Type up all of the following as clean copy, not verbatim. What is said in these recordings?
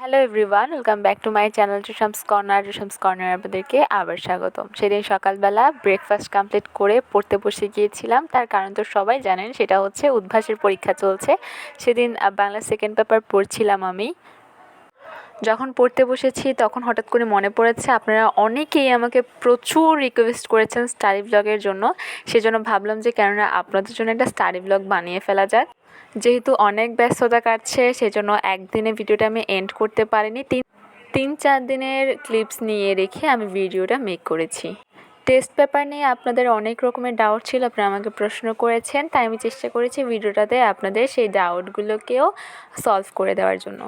Hello everyone, welcome back to my channel Jushams corner আপনাদেরকে আবার স্বাগতম। সেদিন সকালবেলা ব্রেকফাস্ট কমপ্লিট করে পড়তে বসে গিয়েছিলাম। তার কারণ তো সবাই জানেন, সেটা হচ্ছে উদ্ভাসের পরীক্ষা চলছে। সেদিন বাংলা সেকেন্ড পেপার পড়ছিলাম আমি। যখন পড়তে বসেছি তখন হঠাৎ করে মনে পড়েছে আপনারা অনেকেই আমাকে প্রচুর রিকোয়েস্ট করেছেন স্টাডি ব্লগের জন্য। সেজন্য ভাবলাম যে কেননা আপনাদের জন্য একটা স্টাডি ব্লগ বানিয়ে ফেলা যাক। যেহেতু অনেক ব্যস্ততা কাটছে, সেজন্য একদিনে ভিডিওটা আমি এন্ড করতে পারিনি। তিন চার দিনের ক্লিপস নিয়ে রেখে আমি ভিডিওটা মেক করেছি। টেস্ট পেপার নিয়ে আপনাদের অনেক রকমের ডাউট ছিল, আপনারা আমাকে প্রশ্ন করেছেন, তাই আমি চেষ্টা করেছি ভিডিওটাতে আপনাদের সেই ডাউটগুলোকেও সলভ করে দেওয়ার জন্য।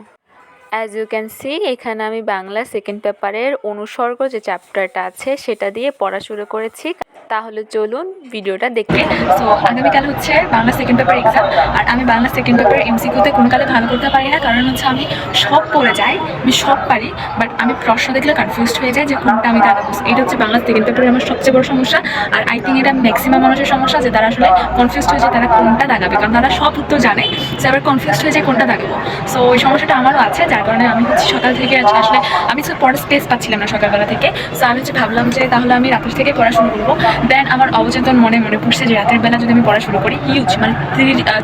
অ্যাজ ইউ ক্যান সি, এখানে আমি বাংলা সেকেন্ড পেপারের অনুসর্গ যে চ্যাপ্টারটা আছে সেটা দিয়ে পড়া শুরু করেছি। তাহলে চলুন ভিডিওটা দেখতে। সো আগামীকাল হচ্ছে বাংলা সেকেন্ড পেপার এক্সাম, আর আমি বাংলা সেকেন্ড পেপার এমসিকিউতে কোনো কালে ভালো করতে পারি না, কারণ হচ্ছে আমি সব পড়ে যাই, আমি সব পারি, বাট আমি প্রশ্ন দেখলে কনফিউজড হয়ে যাই যে কোনটা আমি দাঁড়াবো। এটা হচ্ছে বাংলা সেকেন্ড পেপারের আমার সবচেয়ে বড় সমস্যা। আর আই থিঙ্ক এটা ম্যাক্সিমাম মানুষের সমস্যা, যে তারা আসলে কনফিউজড হয়ে যায় তারা কোনটা দাগাবে, কারণ তারা সব উত্তর জানে, সে আবার কনফিউজড হয়ে যায় কোনটা দাগাবো। সো ওই সমস্যাটা আমারও আছে, যার কারণে আমি হচ্ছে সকাল থেকে আসলে আমি পড়ার স্পেস পাচ্ছিলাম না সকালবেলা থেকে। সো আমি হচ্ছে ভাবলাম যে তাহলে আমি রাতের থেকে পড়া শুরু করবো। দেন আমার অবচেতন মনে পড়ছে যে রাতের বেলা যদি আমি পড়া শুরু করি, হিউজ মানে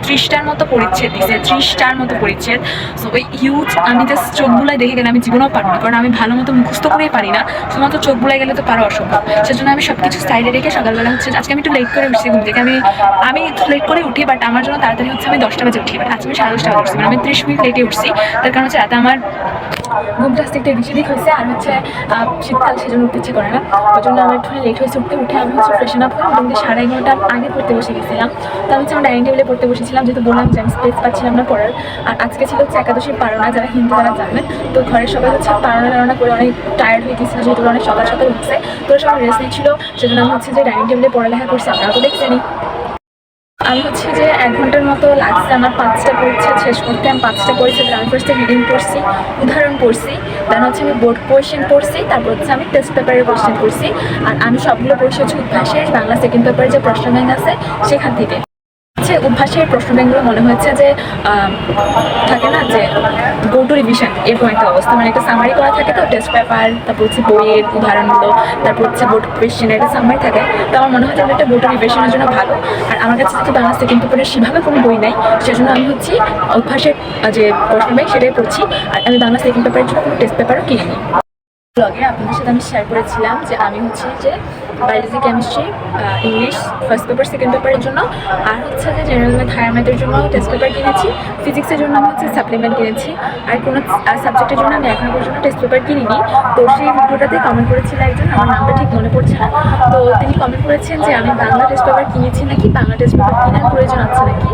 30টার মতো পরিচ্ছেদ দিছে, 30টার মতো পরিচ্ছেদ। সো ওই হিউজ আমি জাস্ট চোখগুলাই দেখে গেলে আমি জীবনেও পারবো না, কারণ আমি ভালো মতো মুখস্থ করেই পারি না, শুধুমাত্র চোখ বুলাই গেলে তো পারা অসম্ভব। সেজন্য আমি সব কিছু সাইডে রেখে সকালবেলা হচ্ছে আজকে আমি একটু লেট করে উঠছি ঘুম থেকে। আমি একটু লেট করে উঠি, বাট আমার জন্য তাড়াতাড়ি হচ্ছে আমি 10টা বাজে উঠি, বাট আজকে আমি 10:30 বাজে উঠছি, মানে আমি 30 মিনিট লেটে উঠছি। তার কারণ হচ্ছে রাতে আমার ঘুমটা আসতে একটু বেশি দিক হয়েছে, আর হচ্ছে শীতকাল, সেজন্য উঠতে ইচ্ছে করে না, ওই জন্য আমার একটু লেট হয়েছে উঠে আমি হচ্ছে ফ্রেশন আপ হয়ে মোটামুটি 11:30 আগে পড়তে বসে গেছিলাম। তার হচ্ছে আমার ডাইনিং টেবিলে পড়তে বসেছিলাম, যেহেতু বললাম যে আমি স্পেস পাচ্ছিলাম না পড়ার। আর আজকে ছিল হচ্ছে একাদশীর পারণা, যারা হিন্দু তারা জানবেন। তো ঘরের সবাই হচ্ছে পারণা করে অনেক টায়ার্ড হয়ে গেছিলো, যেহেতু অনেক সকাল সকাল উঠছে, তো সবাই রেস্ট নিচ্ছিল। সেজন্য আমি হচ্ছে যে ডাইনিং টেবিলে পড়ালেখা করছি, আপনারা তো দেখছেনই। আমি হচ্ছে যে 1 ঘন্টার মতো লাগছে আমার 5টা পরিচ্ছেদ শেষ করতে। আমি 5টা পরিচ্ছেদ আমি ফার্স্টে রিডিং পড়ছি, উদাহরণ পড়ছি, দেন হচ্ছে আমি বোর্ড কোয়েশ্চেন পড়ছি, তারপর হচ্ছে আমি টেস্ট পেপারের কোয়েশ্চেন পড়ছি। আর আমি সবগুলো পড়ছি হচ্ছে উদ্ভাসের বাংলা সেকেন্ড পেপারে যে প্রশ্ন ব্যাংক আছে সেখান থেকে। উদ্ভাসের প্রশ্ন ব্যাংকগুলো মনে হচ্ছে যে থাকে না যে গো টু রিভিশন, এরকম একটা অবস্থা, মানে একটা সামারি করা থাকে, তো টেস্ট পেপার, তারপর হচ্ছে বইয়ের উদাহরণগুলো, তারপর হচ্ছে বোর্ড কোয়েশ্চেনের একটা সামারি থাকে। তো আমার মনে হয় যে একটা গো টু রিভিশনের জন্য ভালো। আর আমার কাছে যেহেতু বাংলা সেকেন্ড পেপারের সেভাবে কোনো বই নাই, সেজন্য আমি হচ্ছে উদ্ভাসের যে প্রশ্ন ব্যাংক সেটাই পড়ছি। আর আমি বাংলা সেকেন্ড পেপারের জন্য কোনো টেস্ট পেপারও কিনিনি। ব্লগে আপনাদের সাথে আমি শেয়ার করেছিলাম যে আমি হচ্ছে যে biology, chemistry, English first paper second পেপারের জন্য, আর হচ্ছে যে জেনারেল ম্যাথ, হায়ার ম্যাথের জন্য টেস্ট পেপার কিনেছি। ফিজিক্সের জন্য আমি হচ্ছে সাপ্লিমেন্ট কিনেছি। আর কোনো সাবজেক্টের জন্য আমি এখনো পর্যন্ত টেস্ট পেপার কিনিনি। তো সেই ভিডিওটাতে কমেন্ট করেছিল একজন, আমার নামটা ঠিক মনে পড়ছে না, তো তিনি কমেন্ট করেছেন যে আমি বাংলা টেস্ট পেপার কিনেছি নাকি, বাংলা টেস্ট পেপার কেনার প্রয়োজন আছে নাকি।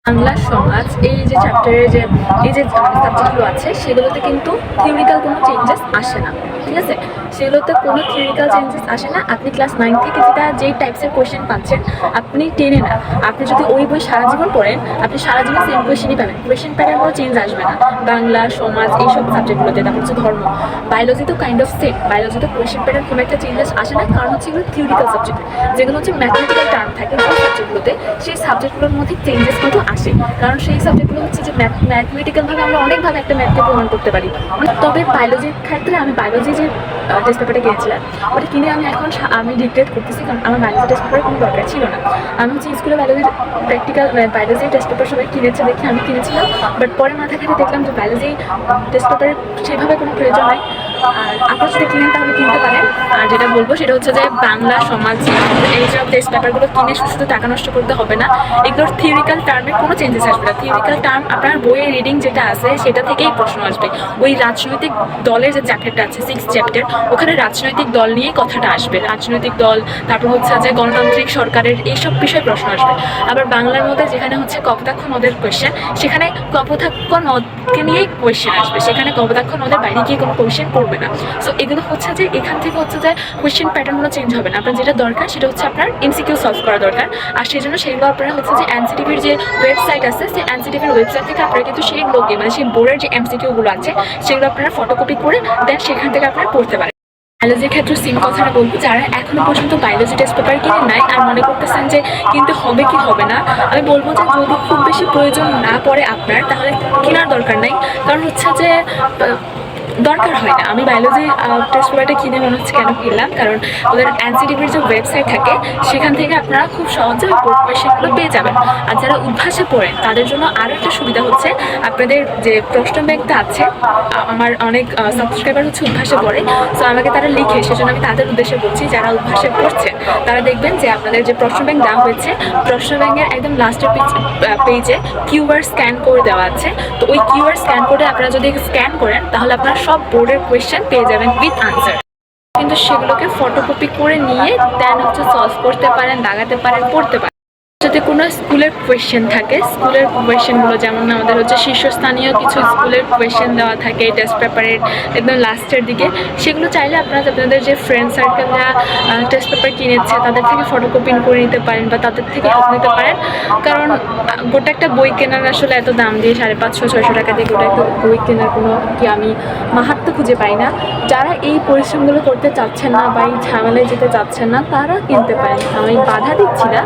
বাংলা সমাজ এই যে চ্যাপ্টারের যে এই যে সাবজেক্টগুলো আছে সেগুলোতে কিন্তু থিওরিক্যাল কোনো চেঞ্জেস আসে না, ঠিক আছে? সেগুলোতে কোনো থিওরিক্যাল চেঞ্জেস আসে না। আপনি ক্লাস 9 থেকে যেই টাইপসের কোয়েশ্চেন পাচ্ছেন, আপনি 10-এ না, আপনি যদি ওই বই সারা জীবন পড়েন, আপনি সারা জীবন সেম কোয়েশ্চেনই পাবেন, কোয়েশ্চেন প্যাটার্ন কোনো চেঞ্জ আসবে না বাংলা সমাজ এইসব সাবজেক্টগুলোতে। তারপর হচ্ছে ধর্ম, বায়োলজি তো কাইন্ড অফ সেম, বায়োলজিতে কোয়েশ্চেন প্যাটার্ন কোনো একটা চেঞ্জেস আসে না, কারণ হচ্ছে এগুলো থিওরিক্যাল সাবজেক্ট, যেগুলো হচ্ছে ম্যাথমেটিক্যাল টার্ম থাকে যে সাবজেক্টগুলোতে, সেই সাবজেক্টগুলোর মধ্যে চেঞ্জেস কিন্তু আসে, কারণ সেই সাবজেক্টগুলো হচ্ছে যে ম্যাথমেটিক্যালভাবে আমরা অনেকভাবে একটা ম্যাথকে প্রমাণ করতে পারি। তবে বায়োলজির ক্ষেত্রে আমি বায়োলজি যে টেস্ট পেপারটা কিনেছিলাম, ওটা কিনে আমি রিগ্রেট করতেছি, কারণ আমার বায়োলজি টেস্ট পেপারের কোনো দরকার ছিল না। আমি হচ্ছে স্কুলে বায়োলজির বায়োলজি টেস্ট পেপার সবাই কিনেছে দেখে আমি কিনেছিলাম, বাট পরে মাথা ঘাটে দেখলাম যে বায়োলজি টেস্ট পেপারের সেভাবে কোনো প্রয়োজন নাই। আর আপনারা যদি কিনেন তাহলে কিনতে পারেন। আর যেটা বলবো সেটা হচ্ছে যে বাংলা সমাজ এই সব টেস্ট পেপারগুলো কিনে শুধু টাকা নষ্ট করতে হবে না, এগুলোর থিওরিক্যাল টার্মে কোনো চেঞ্জেস আসবে না। থিওরিক্যাল টার্ম আপনার বইয়ের রিডিং যেটা আছে সেটা থেকেই প্রশ্ন আসবে। ওই রাজনৈতিক দলের যে চ্যাপ্টারটা আছে 6 চ্যাপ্টার, ওখানে রাজনৈতিক দল নিয়ে কথাটা আসবে, রাজনৈতিক দল, তারপর হচ্ছে যে গণতান্ত্রিক সরকারের এইসব বিষয়ে প্রশ্ন আসবে। আবার বাংলার মধ্যে যেখানে হচ্ছে কপোতাক্ষ নদের কোয়েশ্চেন, সেখানে কপোতাক্ষ নদকে নিয়েই কোয়েশ্চেন আসবে, সেখানে কপোতাক্ষ নদের বাইরে গিয়ে কোনো কোয়েশ্চেন করবে না। সো এগুলো হচ্ছে যে এখান থেকে হচ্ছে যে কোয়েশ্চেন প্যাটার্নগুলো চেঞ্জ হবে না। আপনার যেটা দরকার সেটা হচ্ছে আপনার এমসিকিউ সলভ করা দরকার। আর সেই জন্য সেগুলো আপনারা হচ্ছে যে এনসিটিভির যে ওয়েবসাইট আছে, সেই এনসিটিভির ওয়েবসাইট থেকে আপনারা কিন্তু সেইগুলোকে মানে সেই বোর্ডের যে এমসিকিউগুলো আছে সেগুলো আপনারা ফটোকপি করে দেন সেখান থেকে আপনারা পড়তে পারেন। বায়োলজির ক্ষেত্রে সেম কথাটা বলবো, যারা এখনো পর্যন্ত বায়োলজি টেস্ট পেপার কিনে নাই আর মনে করতেছেন যে কিনতে হবে কি হবে না, আমি বলবো যে যদি খুব বেশি প্রয়োজন না পড়ে আপনার, তাহলে কেনার দরকার নাই। কারণ হচ্ছে যে দরকার হয় না। আমি বায়োলজি টেস্ট পেপারটা কিনে মনে হচ্ছে কেন কিনলাম, কারণ ওদের এনসিটিভির যে ওয়েবসাইট থাকে সেখান থেকে আপনারা খুব সহজে ওই বোর্ড কোয়েশ্চেনগুলো পেয়ে যাবেন। আর যারা উদ্ভাসে পড়েন তাদের জন্য আরও একটা সুবিধা হচ্ছে, আপনাদের যে প্রশ্ন ব্যাংকটা আছে, আমার অনেক সাবস্ক্রাইবার হচ্ছে উদ্ভাসে পড়ে, সো আমাকে তারা লিখে, সেজন্য আমি তাদের উদ্দেশ্যে বলছি যারা উদ্ভাসে পড়ছে তারা দেখবেন যে আপনাদের যে প্রশ্ন ব্যাংক দেওয়া হয়েছে, প্রশ্ন ব্যাংকের একদম লাস্টের পেজে কিউআর স্ক্যান কোড দেওয়া আছে। তো ওই কিউআর স্ক্যান কোডে আপনারা যদি স্ক্যান করেন তাহলে আপনারা সব বোর্ডের কোয়েশ্চেন পেয়ে যাবেন উইথ আনসার। কিন্তু সেগুলোকে ফটোকপি করে নিয়ে দেন হচ্ছে সলভ করতে পারেন, দাগাতে পারেন, পড়তে পারেন। যদি কোনো স্কুলের কোয়েশ্চেন থাকে, স্কুলের কোয়েশ্চেনগুলো যেমন আমাদের হচ্ছে শীর্ষস্থানীয় কিছু স্কুলের কোয়েশ্চেন দেওয়া থাকে টেস্ট পেপারের একদম লাস্টের দিকে, সেগুলো চাইলে আপনারা আপনাদের যে ফ্রেন্ড সার্কেলরা টেস্ট পেপার কিনেছে তাদের থেকে ফটোকপি করে নিতে পারেন বা তাদের থেকে হেল্প নিতে পারেন। কারণ গোটা একটা বই কেনার আসলে এত দাম দিয়ে 550-600 টাকা দিয়ে গোটা একটা বই কেনার কোনো কি আমি মাহাত্ম্য খুঁজে পাই না। যারা এই পরিশ্রমগুলো করতে চাচ্ছেন না বা এই ঝামেলায় যেতে চাচ্ছেন না তারা কিনতে পারেন, আমি বাধা দিচ্ছি না।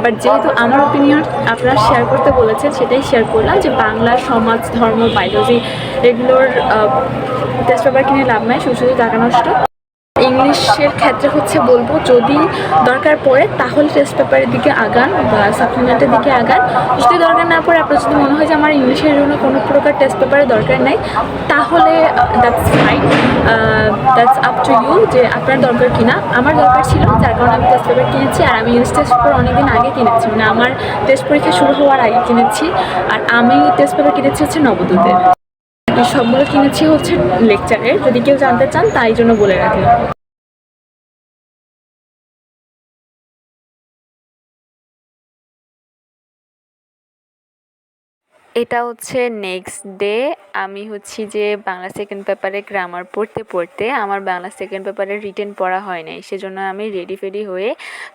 বাট যেহেতু আমার ওপিনিয়ন আপনারা শেয়ার করতে বলেছেন সেটাই শেয়ার করলাম, যে বাংলা, সমাজ, ধর্ম, বায়োলজি এগুলোর টেস্ট পেপার কিনে লাভ নাই, শুধু শুধু টাকা নষ্ট। ইংলিশের ক্ষেত্রে হচ্ছে বলবো যদি দরকার পড়ে তাহলে টেস্ট পেপারের দিকে আগান বা সাপ্লিমেন্টের দিকে আগান। যদি দরকার না পড়ে, আপনার যদি মনে হয় যে আমার ইংলিশের জন্য কোনো প্রকার টেস্ট পেপারের দরকার নাই, তাহলে that's fine, that's up to you যে আপনার দরকার কিনা। আমার দরকার ছিল, যার কারণে আমি টেস্ট পেপার কিনেছি। আর আমি ইংলিশ টেস্ট পেপার অনেকদিন আগে কিনেছি, মানে আমার টেস্ট পরীক্ষা শুরু হওয়ার আগে কিনেছি। আর আমি টেস্ট পেপার কিনেছি হচ্ছে নবদূতের, সবগুলো কিনেছি হচ্ছে লেকচারের, যদি কেউ জানতে চান তাই জন্য বলে রাখলাম। এটা হচ্ছে নেক্সট ডে। আমি হচ্ছি যে বাংলা সেকেন্ড পেপারে গ্রামার পড়তে পড়তে আমার বাংলা সেকেন্ড পেপারে রিটেন পড়া হয় নাই, সেজন্য আমি রেডি ফেডি হয়ে,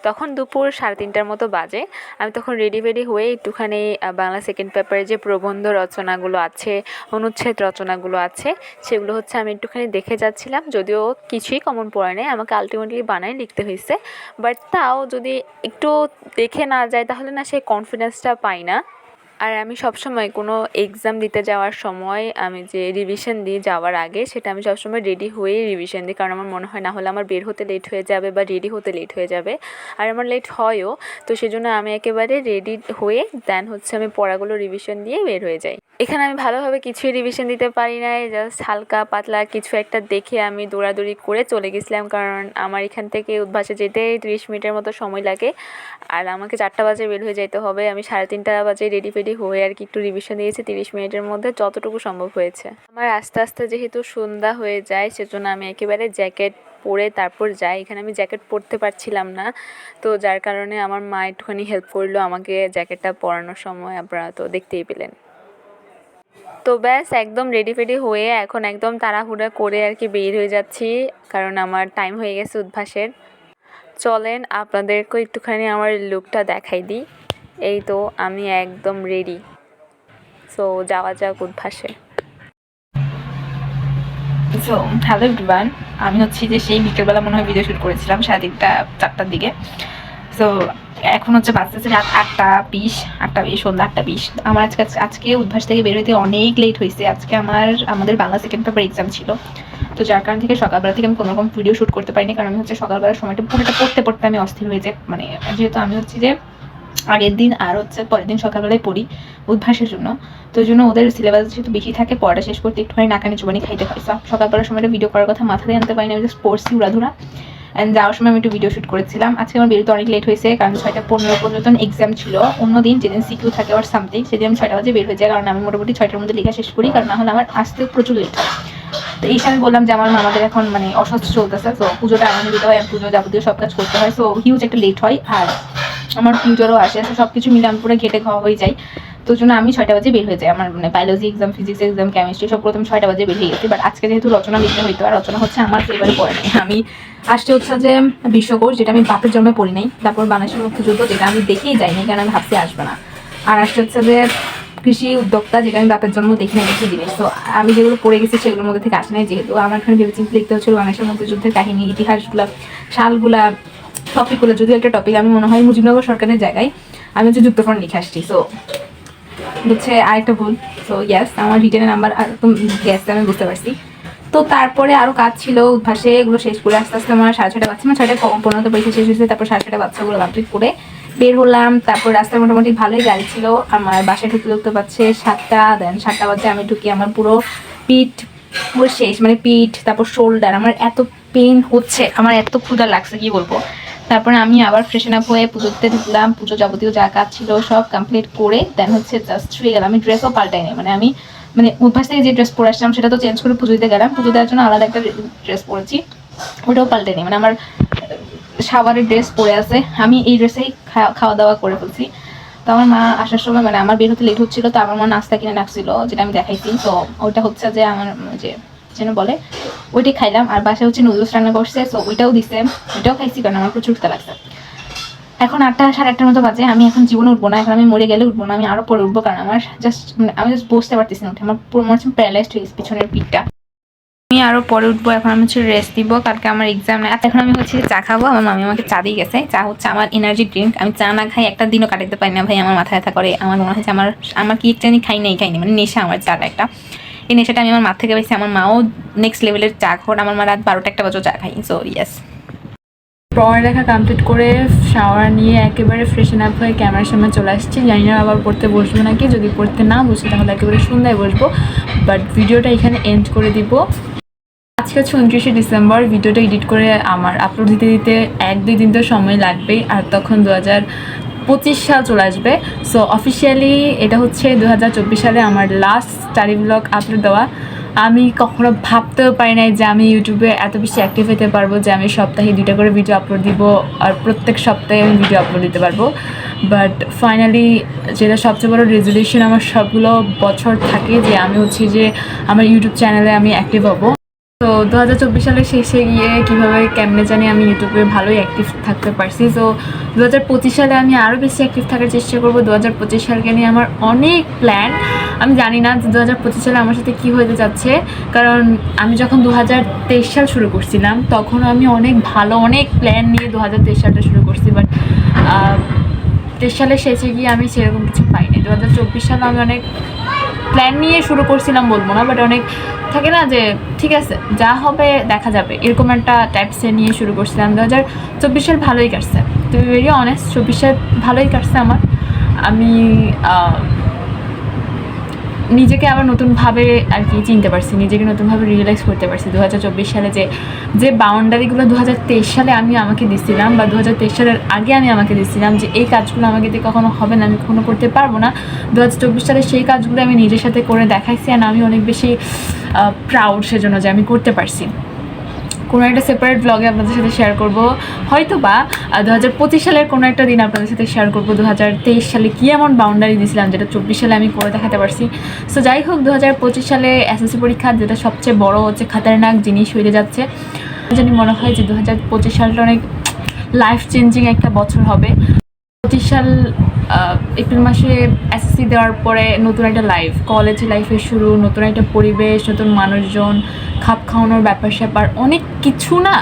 তখন দুপুর 3:30টার মতো বাজে, আমি তখন রেডি ফেডি হয়ে একটুখানি বাংলা সেকেন্ড পেপারে যে প্রবন্ধ রচনাগুলো আছে, অনুচ্ছেদ রচনাগুলো আছে, সেগুলো হচ্ছে আমি একটুখানি দেখে যাচ্ছিলাম। যদিও কিছুই কমন পড়ে নেই, আমাকে আলটিমেটলি বানায় লিখতে হয়েছে, বাট তাও যদি একটু দেখে না যায় তাহলে না সেই কনফিডেন্সটা পাই না। আর আমি সবসময় কোনো এক্সাম দিতে যাওয়ার সময় আমি যে রিভিশন দিই যাওয়ার আগে, সেটা আমি সবসময় রেডি হয়েই রিভিশন দিই, কারণ আমার মনে হয় না হলে আমার বের হতে লেট হয়ে যাবে বা রেডি হতে লেট হয়ে যাবে, আর আমার লেট হয়ও। তো সেজন্য আমি একেবারে রেডি হয়ে দেন হচ্ছে আমি পড়াগুলো রিভিশন দিয়ে বের হয়ে যাই। এখানে আমি ভালোভাবে কিছুই রিভিশন দিতে পারি নাই, জাস্ট হালকা পাতলা কিছু একটা দেখে আমি দৌড়াদৌড়ি করে চলে গেছিলাম, কারণ আমার এখান থেকে উদ্ভাসে যেতে 30 মিনিটের মতো সময় লাগে, আর আমাকে 4টা বাজে বের হয়ে যেতে হবে। আমি 3:30 বাজে রেডি ফেডি হয়ে আর কি একটু রিভিশন দিয়েছি 30 মিনিটের মধ্যে যতটুকু সম্ভব হয়েছে। আমার আস্তে আস্তে যেহেতু সন্ধ্যা হয়ে যায়, সেজন্য আমি একেবারে জ্যাকেট পরে তারপর যাই। এখানে আমি জ্যাকেট পরতে পারছিলাম না, তো যার কারণে আমার মা একটুখানি হেল্প করলো আমাকে জ্যাকেটটা পরানোর সময়, আপনারা তো দেখতেই পেলেন। তো ব্যাস একদম রেডি ফেডি হয়ে এখন একদম তাড়াহুড়া করে আর কি বের হয়ে যাচ্ছি, কারণ আমার টাইম হয়ে গেছে উদ্ভাসের। চলেন আপনাদেরকে একটুখানি আমার লুকটা দেখাই দিই। এই তো আমি একদম রেডি, সো যাওয়া যাক উদ্ভাসে। সো হ্যালো এভরিওয়ান, আমি হচ্ছি যে সেই বিকেলবেলা মনে হয় ভিডিও শ্যুট করেছিলাম 3:30-4টার দিকে। সো এখন হচ্ছে বাজতেছে রাত 8:20, সন্ধ্যা 8:20। আমার আজকে উদ্ভাস থেকে বের হইতে অনেক লেট হয়েছে। আজকে আমাদের বাংলা সেকেন্ড পেপার এক্সাম ছিল, তো যার কারণ থেকে সকালবেলা থেকে আমি কোনোরকম ভিডিও শ্যুট করতে পারিনি, কারণ আমি হচ্ছে সকালবেলার সময়টা পুরোটা পড়তে পড়তে আমি অস্থির হয়ে যাই। মানে যেহেতু আমি হচ্ছে যে আগের দিন আর হচ্ছে পরের দিন সকালবেলায় পড়ি উদ্ভাসের জন্য, তো ওই জন্য ওদের সিলেবাস যেহেতু বেশি থাকে, পড়াটা শেষ করতে একটুখানি নাকানি চুবানি খাইতে হয়। সকালবেলার সময়টা ভিডিও করার কথা মাথায় আনতে পারিনি, আমি জাস্ট পড়ছি উড়াধুরা। অ্যান্ড যাওয়ার সময় আমি একটু ভিডিও শ্যুট করেছিলাম। আজকে আমার বেরোতে অনেক লেট হয়েছে, কারণ 6:15 পর্যন্ত এক্সাম ছিল। অন্যদিন যেদিন সিকিউ থাকে আর সামথিং, সেদিন আমি 6টা বাজে বের হয়ে যাই, কারণ আমি মোটামুটি 6টার মধ্যে লেখা শেষ করি, কারণ না হলে আমার আসতে প্রচুর লেট হয়। তো এই সময় বললাম যে আমার মামাদের এখন মানে অসুস্থ চলতেছে, তো পুজোটা আনন্দ দিতে হয়, পুজো যাবতীয় সব কাজ করতে হয়, সো হিউজ একটা লেট হয়। আর আমার টিউটারও আসে, তো সব কিছু মিলে আমি পুরো ঘেটে খাওয়া হয়ে যায়। তো জন্য আমি 6টা বাজে বের হয়ে যাই। আমার মানে biology exam, physics exam, chemistry সব প্রথম 6টা বাজে বের হয়ে গেছি। বাট আজকে যেহেতু রচনা লিখতে হইতো, আর রচনা হচ্ছে আমার ফেভারে পড়ে নাই। আমি আসতে হচ্ছে যে বিশ্বকোষ, যেটা আমি বাপের জন্মে পড়ি নাই, তারপর বাংলাদেশের মুক্তিযুদ্ধ, যেটা আমি দেখেই যাইনি কারণ আমি ভাবছি আসবে না। আর আসতে হচ্ছে যে কৃষি উদ্যোক্তা, যেটা আমি বাপের জন্ম দেখি না কিছু জিনিস। তো আমি যেগুলো পড়ে গেছি সেগুলোর মধ্যে থেকে আসে নাই, যেহেতু আমার এখানে ভেবেচিন্তে লিখতে হচ্ছিল বাংলাদেশের মুক্তিযুদ্ধের কাহিনী, ইতিহাসগুলা, সালগুলা, টপিকগুলো। যদিও একটা টপিক আমি মনে হয় মুজিবনগর সরকারের জায়গায় আমি হচ্ছে যুক্তফ্রন্ট লিখে আসছি। সো হচ্ছে আরেকটা ভুল। সো ইয়াস, আমার রিটেনের নাম্বার একদম গ্যাস আমি বুঝতে পারছি। তো তারপরে আরও কাজ ছিল উদ্ভাসে, এগুলো শেষ করে আস্তে আস্তে আমার 6:30 বাজছে, আমার 6:15 পরীক্ষা শেষ হয়েছে। তারপর 6:30 বাচ্চাগুলো কমপ্লিট করে বের হলাম। তারপর রাস্তায় মোটামুটি ভালোই গাড়ি ছিল। আমার বাসায় ঢুকতে পারছে 7টা, দেন 7টা বাজে আমি ঢুকি। আমার পুরো পিঠ পুরো শেষ, মানে পিঠ, তারপর শোল্ডার, আমার এত পেন হচ্ছে, আমার এত ক্ষুধা লাগছে কি বলবো। তারপরে আমি আবার ফ্রেশন আপ হয়ে পুজোতে ঢুকলাম, পুজো যাবতীয় যা কাজ ছিল সব কমপ্লিট করে দেন হচ্ছে জাস্ট শুয়ে গেলাম। আমি ড্রেসও পাল্টাই নাই, মানে আমি অভ্যাস থেকে যে ড্রেস পরে আসলাম সেটা তো চেঞ্জ করে পুজো দিতে গেলাম, পুজো দেওয়ার জন্য আলাদা একটা ড্রেস পরেছি, ওটাও পাল্টে নেই। মানে আমার সাবারের ড্রেস পরে আছে, আমি এই ড্রেসেই খাওয়া দাওয়া করে ফেলছি। তো আমার মা আসার সময়, মানে আমার বের হতে লেট হচ্ছিল, তো আমার মা নাস্তা কিনে রাখছিল যেটা আমি দেখাইছি। তো ওইটা হচ্ছে যে আমার যে যেন বলে ওইটাই খাইলাম। আর বাসায় হচ্ছে নুডলস রান্না করছে, সো ওইটাও দিছে, ওইটাও খাইছি কারণ আমার প্রচুর খিদা লাগছে। এখন 8টা 8:30 মতো বাজে, আমি এখন জীবনে উঠবো না, এখন আমি মরে গেলে উঠবো না, আমি আরো পরে উঠবো, কারণ আমার আমি জাস্ট বসতে পারতেছি না উঠে, আমার পুরো মনে হচ্ছে প্যারালাইজড হয়ে গেছে পিছনের পিঠটা। আমি আরো পরে উঠবো, এখন আমি হচ্ছে রেস্ট দিব, কালকে আমার এক্সাম নেই। এখন আমি হচ্ছে চা খাবো, আমার মামি আমাকে চা দিয়ে গেছে। চা হচ্ছে আমার এনার্জি ড্রিঙ্ক, আমি চা না খাই একটা দিনও কাটাতে পারি না ভাই, আমার মাথা ব্যথা করে। আমার মনে হচ্ছে আমার কি একটা খাইনি, মানে নেশা আমার চাটা একটা। এই নেশাটা আমি আমার মা থেকে পাইছি। আমার মাও নেক্সট লেভেলের চা খোর, আমার মা রাত 12টা 1টা বাজে চা খাই। সো ইয়েস, পড়ালেখা কমপ্লিট করে শাওয়ার নিয়ে একেবারে ফ্রেশন আপ হয়ে ক্যামেরার সামনে চলে আসছি। জানি না আবার পড়তে বসবো নাকি, যদি পড়তে না বসি তাহলে একেবারে সন্ধ্যায় বসবো, বাট ভিডিওটা এখানে এন্ড করে দিব। আজকে হচ্ছে 29শে ডিসেম্বর। ভিডিওটা এডিট করে আমার আপলোড দিতে দিতে 1-2 দিন তো সময় লাগবেই, আর তখন 2025 সাল চলে আসবে। সো অফিসিয়ালি এটা হচ্ছে 2024 সালে আমার লাস্ট স্টাডি ব্লগ আপলোড দেওয়া। আমি কখনো ভাবতেও পারি নাই যে আমি ইউটিউবে এত বেশি অ্যাক্টিভ হতে পারবো, যে আমি সপ্তাহে 2টা করে ভিডিও আপলোড দিব, আর প্রত্যেক সপ্তাহে আমি ভিডিও আপলোড দিতে পারবো। বাট ফাইনালি যেটা সবচেয়ে বড় রেজলিউশন আমার সবগুলো বছর থাকে, যে আমি হচ্ছে যে আমার ইউটিউব চ্যানেলে আমি অ্যাক্টিভ হবো। তো 2024 সালের শেষে গিয়ে কীভাবে কেমনে জানি আমি ইউটিউবে ভালোই অ্যাক্টিভ থাকতে পারছি। তো 2025 সালে আমি আরও বেশি অ্যাক্টিভ থাকার চেষ্টা করবো। 2025 সালকে নিয়ে আমার অনেক প্ল্যান। আমি জানি না যে 2025 সালে আমার সাথে কী হতে যাচ্ছে, কারণ আমি যখন 2023 সাল শুরু করছিলাম তখন আমি অনেক ভালো অনেক প্ল্যান নিয়ে 2023 সালটা শুরু করছি, বাট 23 সালের শেষে গিয়ে আমি সেরকম কিছু পাইনি। 2024 সালে আমি অনেক প্ল্যান নিয়ে শুরু করছিলাম বলবো না, বাট অনেক থাকে না যে ঠিক আছে যা হবে দেখা যাবে, এরকম একটা টাইপসে নিয়ে শুরু করছিলাম। 2024 সাল ভালোই কাটছে, টু বি ভেরি অনেস্ট। 24 সাল ভালোই কাটছে আমার। আমি নিজেকে আবার নতুনভাবে আর কি চিনতে পারছি, নিজেকে নতুনভাবে রিয়েলাইজ করতে পারছি। 2024 সালে যে বাউন্ডারিগুলো 2023 সালে আমি আমাকে দিছিলাম, বা 2023 সালের আগে আমি আমাকে দিছিলাম যে এই কাজগুলো আমাকে দিয়ে কখনো হবে না, আমি কখনো করতে পারবো না, 2024 সালে সেই কাজগুলো আমি নিজের সাথে করে দেখাইছি। আর আমি অনেক বেশি প্রাউড সেজন্য যে আমি করতে পারছি। কোনো একটা সেপারেট ব্লগে আপনাদের সাথে শেয়ার করবো, হয়তো বা 2025 সালের কোনো একটা দিন আপনাদের সাথে শেয়ার করবো 2023 সালে কী এমন বাউন্ডারি দিয়েছিলাম যেটা 24 সালে আমি করে দেখাতে পারছি। সো যাই হোক, 2025 সালে এসএসসি পরীক্ষা, যেটা সবচেয়ে বড় হচ্ছে খাতারনাক জিনিস হয়ে যাচ্ছে, জানি মনে হয় যে 2025 সালটা অনেক লাইফ চেঞ্জিং একটা বছর হবে। 25 সাল এপ্রিল মাসে এসএসসি দেওয়ার পরে নতুন একটা লাইফ, কলেজ লাইফের শুরু, নতুন একটা পরিবেশ, নতুন মানুষজন, খাপ খাওয়ানোর ব্যাপার স্যাপার, অনেক কিছু না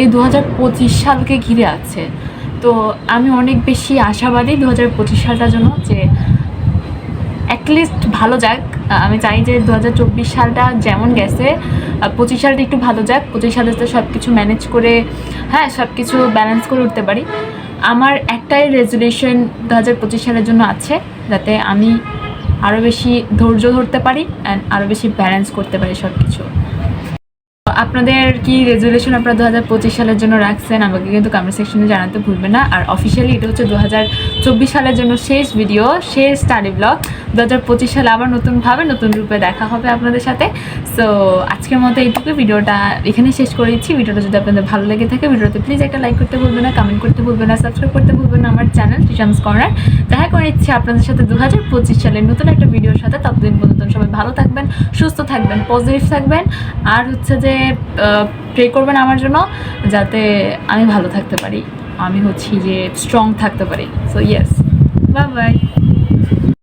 এই 2025 সালকে ঘিরে আছে। তো আমি অনেক বেশি আশাবাদী 2025 সালটার জন্য, যে অ্যাটলিস্ট ভালো যাক। আমি চাই যে 2024 সালটা যেমন গেছে 25 সালটা একটু ভালো যাক, 25 সালে তো সব কিছু ম্যানেজ করে, হ্যাঁ সব কিছু ব্যালেন্স করে উঠতে পারি। আমার একটাই রেজলিউশন 2025 সালের জন্য আছে, যাতে আমি আরও বেশি ধৈর্য ধরতে পারি অ্যান্ড আরও বেশি ব্যালেন্স করতে পারি সব কিছু। আপনাদের কি রেজলিউশন আপনারা 2025 সালের জন্য রাখছেন আমাকে কিন্তু কমেন্ট সেকশনে জানাতে ভুলবেন না। আর অফিসিয়ালি এটা হচ্ছে 2024 সালের জন্য শেষ ভিডিও, শেষ স্টাডি ব্লগ। 2025 সালে আবার নতুনভাবে নতুন রূপে দেখা হবে আপনাদের সাথে। সো আজকের মতো এইটুকু, ভিডিওটা এখানেই শেষ করে দিচ্ছি। ভিডিওটা যদি আপনাদের ভালো লেগে থাকে ভিডিওতে প্লিজ একটা লাইক করতে ভুলবেন না, কমেন্ট করতে ভুলবেন না, সাবস্ক্রাইব করতে ভুলবেন না আমার চ্যানেল টিশামস কর্নার। দেখা করে নিচ্ছি আপনাদের সাথে 2025 সালের নতুন একটা ভিডিওর সাথে। ততদিন পর্যন্ত সবাই ভালো থাকবেন, সুস্থ থাকবেন, পজিটিভ থাকবেন, আর হচ্ছে যে প্রে করবেন আমার জন্য যাতে আমি ভালো থাকতে পারি, আমি হচ্ছি যে স্ট্রং থাকতে পারি। So yes, bye bye.